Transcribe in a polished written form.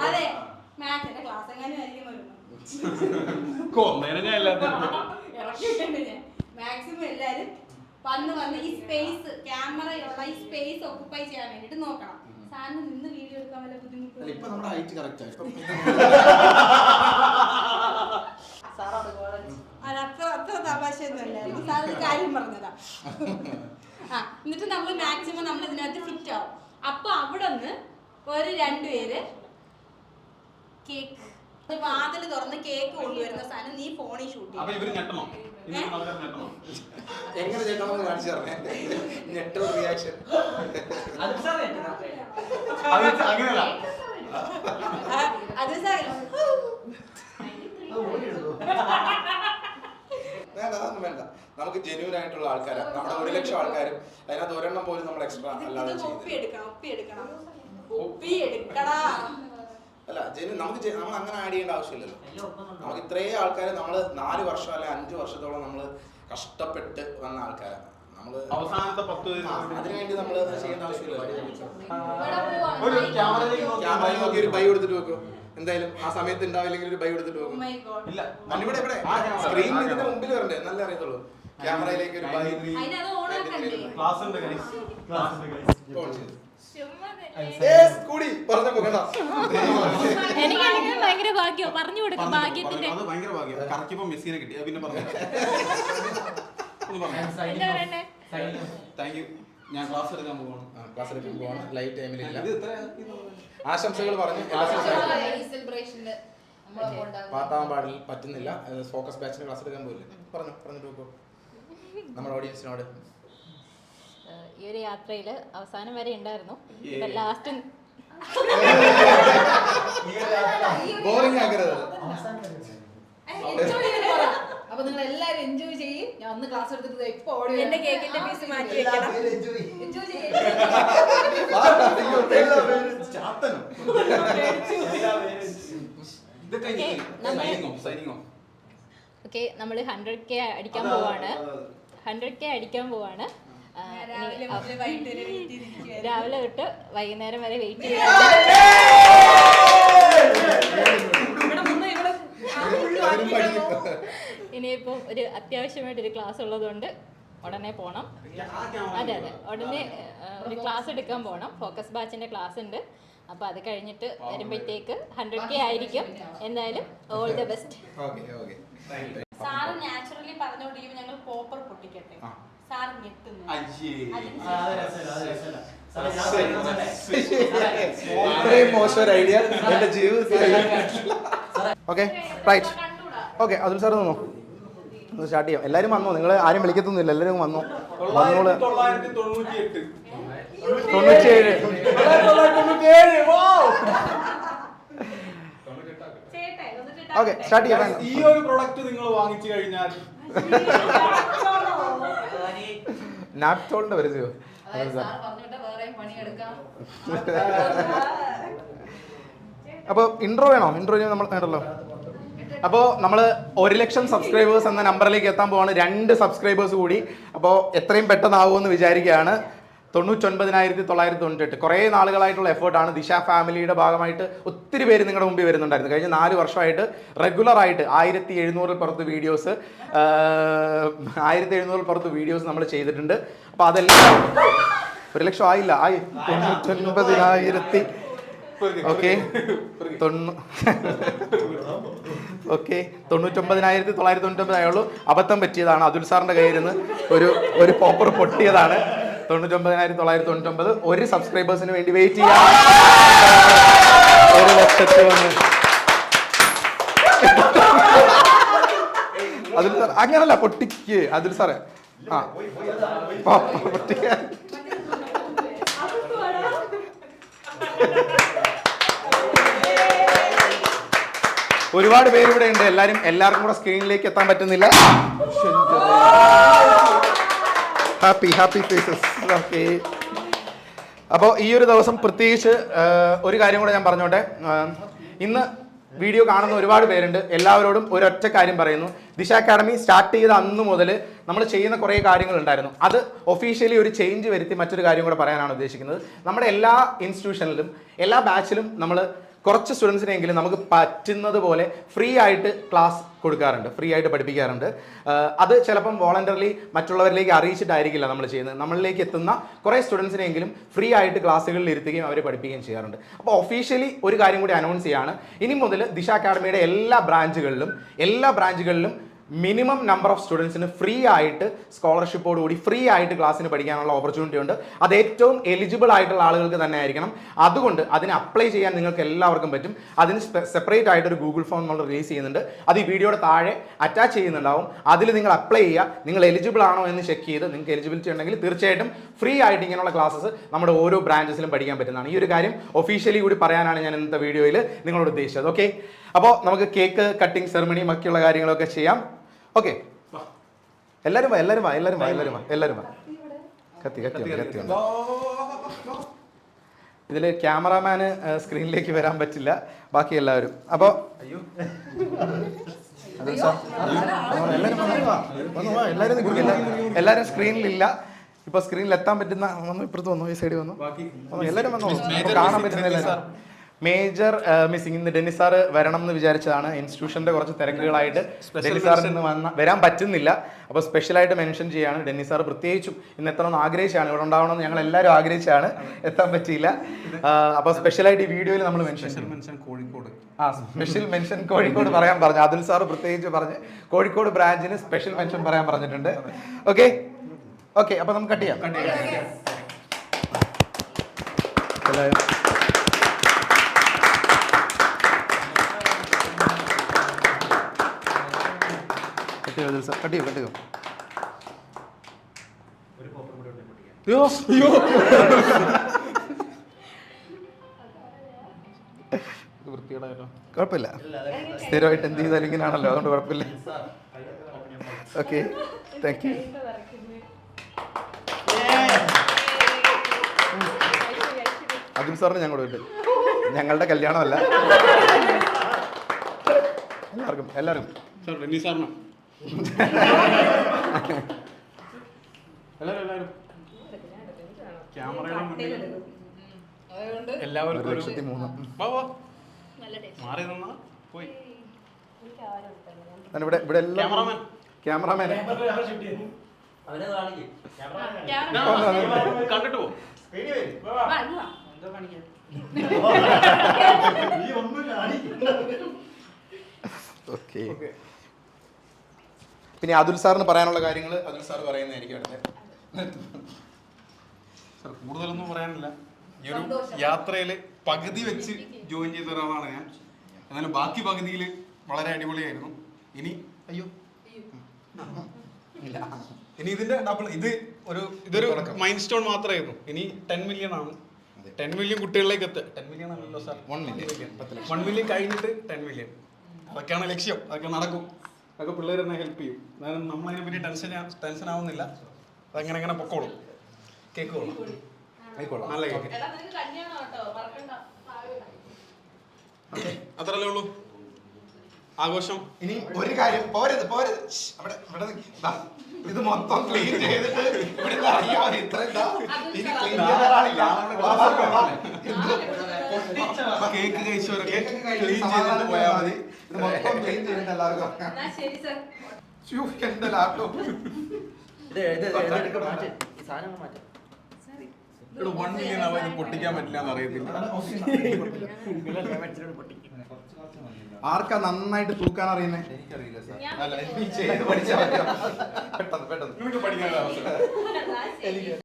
അതെ മാത്സിന്റെ ക്ലാസ് എങ്ങനെയും ആയിരിക്കും മാക്സിമം എല്ലാരും വന്ന് ഈ സ്പേസ് ക്യാമറയുള്ള ഈ സ്പേസ് ഓക്കുപ്പൈ ചെയ്യാൻ വേണ്ടിട്ട് നോക്കണം. സാറിന് നിന്ന് വീഡിയോ എടുക്കാൻ വല്ല ബുദ്ധിമുട്ടും അത്ര തമാശയൊന്നും അല്ലായിരുന്നു. സാർ ഒരു കാര്യം പറഞ്ഞതാ. എന്നിട്ട് നമ്മൾ മാക്സിമം നമ്മൾ ഇതിനകത്ത് ഫിറ്റ് ആവും. അപ്പൊ അവിടെ നിന്ന് ഒരു 2 പേര് കേക്ക് വാതിൽ തുറന്ന് കേക്ക് കൊണ്ടുവരുന്ന സാധനം നീ ഫോണിൽ ഷൂട്ട് ചെയ്യും. അത് വേണ്ട, നമുക്ക് ജെന്യൂൻ ആയിട്ടുള്ള ആൾക്കാരാണ്. നമ്മുടെ 1 ലക്ഷം ആൾക്കാരും അതിനകത്ത് ഒരെണ്ണം പോലും നമ്മൾ എക്സ്ട്രാ അല്ലാതെ അല്ല ജെന്യൂൻ നമ്മൾ അങ്ങനെ ആഡ് ചെയ്യേണ്ട ആവശ്യമില്ലല്ലോ. നമുക്ക് ഇത്രയും ആൾക്കാർ നമ്മൾ 4 വർഷം അല്ലെ 5 വർഷത്തോളം നമ്മൾ കഷ്ടപ്പെട്ട് വന്ന ആൾക്കാരാണ്. നമ്മള് അവസാനത്തെ 10 അതിനുവേണ്ടി നമ്മൾ ചെയ്യേണ്ട ആവശ്യമില്ല. ഒരു ബൈ കൊടുത്തിട്ട് വെക്കും. എന്തായാലും ആ സമയത്ത് ഉണ്ടാവില്ലെങ്കിൽ ഒരു ബൈ കൊടുത്തിട്ട് പോകും. ഇവിടെ സ്ക്രീനിൽ ഇതിന്റെ മുമ്പിൽ വരണ്ടേ, നല്ല അറിയത്തുള്ളൂ. ക്യാമറയിലേക്ക് ഒരു ബൈ. മെസ്സിനെ കിട്ടി പിന്നെ പറഞ്ഞു. Thank you. ഞാൻ ക്ലാസ് എടുക്കാൻ പോവാണ്. ലൈറ്റ് ടൈമിലില്ല. ആശംസകൾ പറഞ്ഞു. പാത്താൻ പാടില്ല, പറ്റുന്നില്ല. ഫോക്കസ് ബാച്ചിന് ക്ലാസ് എടുക്കാൻ പോയില്ലേ? പറഞ്ഞിട്ട് നോക്കൂ നമ്മുടെ ഓഡിയൻസിനോട്. ഈ ഒരു യാത്രയിൽ അവസാനം വരെ ഉണ്ടായിരുന്നു. ലാസ്റ്റ് ബോറിംഗ് ആക്കരുത്. അപ്പൊ നിങ്ങൾ എല്ലാരും എൻജോയ് ചെയ്യും. ഞാൻ ഒന്ന് ക്ലാസ് എടുത്തിട്ട് ഇപ്പൊ എന്റെ കേക്കിന്റെ പീസ് മാറ്റി വെക്കണം. എൻജോയ് ചെയ്യും. ഓക്കെ, നമ്മൾ 100K അടിക്കാൻ പോവാണ്. 100K അടിക്കാൻ പോവാണ്. രാവിലെ തൊട്ട് വൈകുന്നേരം വരെ വെയിറ്റ് ചെയ്യാം. ഇനിയിപ്പം ഒരു അത്യാവശ്യമായിട്ടൊരു ക്ലാസ് ഉള്ളതുകൊണ്ട് ഉടനെ പോകണം. അതെ ഉടനെ ഒരു ക്ലാസ് എടുക്കാൻ പോകണം. ഫോക്കസ് ബാച്ചിന്റെ ക്ലാസ് ഉണ്ട്. അപ്പൊ അത് കഴിഞ്ഞിട്ട് വരുമ്പോഴത്തേക്ക് 100K ആയിരിക്കും. എന്തായാലും all the best. Sir naturally പറഞ്ഞോണ്ടിരിക്കുമ്പോൾ ഞങ്ങൾ പോപ്പർ പൊട്ടിക്കട്ടെ. സാർ ഞെട്ടുന്നു. മോശം ഐഡിയ എന്റെ ജീവിതത്തിൽ. Okay right. Okay Atul sir നിന്നോ, ഒന്ന് സ്റ്റാർട്ട് ചെയ്യാം. എല്ലാവരും വന്നോ, നിങ്ങൾ ആരും വിളിക്കത്തൊന്നുമില്ല, എല്ലാവരും വന്നോ. 97. ഓക്കെ സ്റ്റാർട്ട് ചെയ്യാം. ഈ ഒരു പ്രൊഡക്റ്റ് നിങ്ങൾ വാങ്ങിച്ചു കഴിഞ്ഞാൽ നാപ്തോളിന്റെ വരുമോ? അപ്പോൾ ഇൻട്രോ വേണോ? ഇൻട്രോ നമ്മൾ കേട്ടല്ലോ. അപ്പോൾ നമ്മൾ 1 ലക്ഷം സബ്സ്ക്രൈബേഴ്സ് എന്ന നമ്പറിലേക്ക് എത്താൻ പോവാണ്. 2 സബ്സ്ക്രൈബേഴ്സ് കൂടി. അപ്പോൾ എത്രയും പെട്ടെന്നാവുമെന്ന് വിചാരിക്കുകയാണ്. 99,998. കുറേ നാളുകളായിട്ടുള്ള എഫേർട്ടാണ്. ദിശ ഫാമിലിയുടെ ഭാഗമായിട്ട് ഒത്തിരി പേര് നിങ്ങളുടെ മുമ്പിൽ വരുന്നുണ്ടായിരുന്നു. കഴിഞ്ഞ 4 വർഷമായിട്ട് റെഗുലറായിട്ട് 1700 പുറത്ത് വീഡിയോസ് 1700 പുറത്ത് വീഡിയോസ് നമ്മൾ ചെയ്തിട്ടുണ്ട്. അപ്പോൾ അതെല്ലാം 1 ലക്ഷം ആയില്ല, ആയി 99,000. ഓക്കെ 99,999 ആയുള്ളൂ. അബദ്ധം പറ്റിയതാണ്. അതുൽ സാറിന്റെ കയ്യിൽ നിന്ന് ഒരു പോപ്പർ പൊട്ടിയതാണ്. 99,999. 1 സബ്സ്ക്രൈബേഴ്സിന് വേണ്ടി വെയിറ്റ് ചെയ്യാം. 1 ലക്ഷത്തിൽ വന്ന് അതുൽ സാർ അങ്ങനല്ല പൊട്ടിക്ക്. അതുൽ സാറേ പൊട്ടിക്ക. ഒരുപാട് പേര് ഇവിടെ ഉണ്ട്. എല്ലാവർക്കും കൂടെ സ്ക്രീനിലേക്ക് എത്താൻ പറ്റുന്നില്ല. Happy faces. ഓക്കെ, അപ്പോൾ ഈ ഒരു ദിവസം പ്രത്യേകിച്ച് ഒരു കാര്യം കൂടെ ഞാൻ പറഞ്ഞോട്ടെ. ഇന്ന് വീഡിയോ കാണുന്ന ഒരുപാട് പേരുണ്ട്. എല്ലാവരോടും ഒരൊറ്റ കാര്യം പറയുന്നു. ദിശ അക്കാഡമി സ്റ്റാർട്ട് ചെയ്ത അന്ന് മുതൽ നമ്മൾ ചെയ്യുന്ന കുറേ കാര്യങ്ങളുണ്ടായിരുന്നു. അത് ഒഫീഷ്യലി ഒരു ചേഞ്ച് വരുത്തി മറ്റൊരു കാര്യം കൂടെ പറയാനാണ് ഉദ്ദേശിക്കുന്നത്. നമ്മുടെ എല്ലാ ഇൻസ്റ്റിറ്റ്യൂഷനിലും എല്ലാ ബാച്ചിലും നമ്മൾ കുറച്ച് സ്റ്റുഡൻസിനെങ്കിലും നമുക്ക് പറ്റുന്നത് പോലെ ഫ്രീ ആയിട്ട് ക്ലാസ് കൊടുക്കാറുണ്ട്, ഫ്രീ ആയിട്ട് പഠിപ്പിക്കാറുണ്ട്. അത് ചിലപ്പം വോളണ്ടറിലി മറ്റുള്ളവരിലേക്ക് അറിയിച്ചിട്ടായിരിക്കില്ല നമ്മൾ ചെയ്യുന്നത്. നമ്മളിലേക്ക് എത്തുന്ന കുറേ സ്റ്റുഡൻസിനെങ്കിലും ഫ്രീ ആയിട്ട് ക്ലാസ്സുകളിൽ ഇരുത്തുകയും അവരെ പഠിപ്പിക്കുകയും ചെയ്യാറുണ്ട്. അപ്പോൾ ഒഫീഷ്യലി ഒരു കാര്യം കൂടി അനൗൺസ് ചെയ്യാണ്. ഇനി മുതൽ ദിശ അക്കാഡമിയുടെ എല്ലാ ബ്രാഞ്ചുകളിലും മിനിമം നമ്പർ ഓഫ് സ്റ്റുഡൻസിന് ഫ്രീ ആയിട്ട് സ്കോളർഷിപ്പോടുകൂടി ഫ്രീ ആയിട്ട് ക്ലാസ്സിന് പഠിക്കാനുള്ള ഓപ്പർച്യൂണിറ്റി ഉണ്ട്. അത് ഏറ്റവും എലിജിബിൾ ആയിട്ടുള്ള ആളുകൾക്ക് തന്നെ ആയിരിക്കണം. അതുകൊണ്ട് അതിന് അപ്ലൈ ചെയ്യാൻ നിങ്ങൾക്ക് എല്ലാവർക്കും പറ്റും. അതിന് സെപ്പറേറ്റ് ആയിട്ടൊരു ഗൂഗിൾ ഫോം നമ്മൾ റിലീസ് ചെയ്യുന്നുണ്ട്. അത് ഈ വീഡിയോയുടെ താഴെ അറ്റാച്ച് ചെയ്യുന്നുണ്ടാവും. അതിൽ നിങ്ങൾ അപ്ലൈ ചെയ്യുക. നിങ്ങൾ എലിജിബിൾ ആണോ എന്ന് ചെക്ക് ചെയ്ത് നിങ്ങൾക്ക് എലിജിബിലിറ്റി ഉണ്ടെങ്കിൽ തീർച്ചയായിട്ടും ഫ്രീ ആയിട്ട് ഇങ്ങനെയുള്ള ക്ലാസ്സസ് നമ്മുടെ ഓരോ ബ്രാഞ്ചസിലും പഠിക്കാൻ പറ്റുന്നതാണ്. ഈ ഒരു കാര്യം ഒഫീഷ്യലി കൂടി പറയാനാണ് ഞാൻ ഇന്നത്തെ വീഡിയോയിൽ നിങ്ങളോട് ഉദ്ദേശിച്ചത്. ഓക്കെ, അപ്പോൾ നമുക്ക് കേക്ക് കട്ടിങ് സെറമണിയും ബാക്കിയുള്ള കാര്യങ്ങളൊക്കെ ചെയ്യാം. ഓക്കെ, എല്ലാവരും വാ. കത്തി ഇതിൽ ക്യാമറാമാന് സ്ക്രീനിലേക്ക് വരാൻ പറ്റില്ല, ബാക്കി എല്ലാവരും. അപ്പോൾ എല്ലാവരും സ്ക്രീനിലില്ല. ഇപ്പൊ സ്ക്രീനിൽ എത്താൻ പറ്റുന്ന ഇപ്പുറത്ത് വന്നു, ഈ സൈഡിൽ വന്നു, എല്ലാവരും വന്നു. കാണാൻ പറ്റുന്നില്ല. Major missing. ഇന്ന് ഡെന്നിസ് സാറ് വരണം എന്ന് വിചാരിച്ചതാണ്. ഇൻസ്റ്റിറ്റ്യൂഷൻ്റെ കുറച്ച് തിരക്കുകളായിട്ട് ഡെന്നിസ് സാറിൽ നിന്ന് വരാൻ പറ്റുന്നില്ല. അപ്പോൾ സ്പെഷ്യലായിട്ട് മെൻഷൻ ചെയ്യാണ്. ഡെന്നിസ് സാർ പ്രത്യേകിച്ചും ഇന്ന് എത്തണമെന്ന് ആഗ്രഹിച്ചാണ്, ഇവിടെ ഉണ്ടാവണമെന്ന് ഞങ്ങൾ എല്ലാവരും ആഗ്രഹിച്ചാണ്, എത്താൻ പറ്റിയില്ല. അപ്പോൾ സ്പെഷ്യലായിട്ട് ഈ വീഡിയോയിൽ നമ്മൾ mention Kozhikode special mention Kozhikode പറയാൻ പറഞ്ഞു. അതുൽ സാർ പ്രത്യേകിച്ച് പറഞ്ഞ് കോഴിക്കോട് ബ്രാഞ്ചിന് സ്പെഷ്യൽ മെൻഷൻ പറയാൻ പറഞ്ഞിട്ടുണ്ട്. ഓക്കെ, അപ്പോൾ നമുക്ക് കട്ട് ചെയ്യാം. കട്ടിയോ വൃത്തിയോടായല്ലോ. കുഴപ്പമില്ല, സ്ഥിരമായിട്ട് എന്ത് ചെയ്താലും ഇങ്ങനെയാണല്ലോ, അതുകൊണ്ട് കുഴപ്പമില്ല. Okay, thank you. അതുൽ സാറിന് ഞങ്ങൾ ഉണ്ട്. ഞങ്ങളുടെ കല്യാണമല്ല, എല്ലാവർക്കും ക്യാമറാമാൻ കണ്ടിട്ട് പോ. ഓക്കെ, പിന്നെ അതുൽ സാറിന് പറയാനുള്ള കാര്യങ്ങൾ അതുൽ സാർ പറയുന്നതായിരിക്കും അടുത്ത. കൂടുതലൊന്നും പറയാനില്ല. ഈ ഒരു യാത്രയിൽ പകുതി വെച്ച് ജോയിൻ ചെയ്ത ഒരാളാണ് ഞാൻ. എന്നാലും ബാക്കി പകുതിയിൽ വളരെ അടിപൊളിയായിരുന്നു. ഇനി ഇതിന്റെ ഡബിൾ, ഇതൊരു മൈൽ സ്റ്റോൺ മാത്രമായിരുന്നു. ഇനി 10 മില്യൺ ആണ്. 10 മില്യൺ കുട്ടികളിലേക്ക് എത്തുക. 10 മില്യൺ ആണല്ലോ സാർ, 1 മില്യൺ കഴിഞ്ഞിട്ട് 10 മില്യൺ. അതൊക്കെയാണ് ലക്ഷ്യം. അതൊക്കെ നടക്കും. അതൊക്കെ പിള്ളേർ തന്നെ ഹെൽപ്പ് ചെയ്യും. എന്നാലും നമ്മളതിനെ പറ്റി ടെൻഷൻ ആവുന്നില്ല. അതങ്ങനെ പൊക്കോളും. കേക്ക് കൊള്ളാം, നല്ല കേക്ക്. അത്രല്ലേ ഉള്ളൂ ആഘോഷം. ഇനി ഒരു കാര്യം, പോരത് അവിടെ ഇത് മൊത്തം ക്ലീൻ ചെയ്തിട്ട് കേക്ക് കഴിച്ചവരൊക്കെ ക്ലീൻ ചെയ്തിട്ട് പോയാൽ മതി. ഇത് മൊത്തം ക്ലീൻ ചെയ്തിട്ട് എല്ലാവർക്കും. എന്റെ ലാപ്ടോപ്പ് 1 മില്യൺ ആവാൻ ഇത് പൊട്ടിക്കാൻ പറ്റില്ല എന്ന് അറിയത്തില്ല. ആർക്കാ നന്നായിട്ട് തൂക്കാൻ അറിയുന്നേ? എനിക്കറിയില്ല സാർ. അല്ല, എനിക്ക് ചെയ്ത് പഠിച്ചാൽ പെട്ടെന്ന് നിങ്ങൾക്ക് പഠിക്കാനുള്ള അവസരം.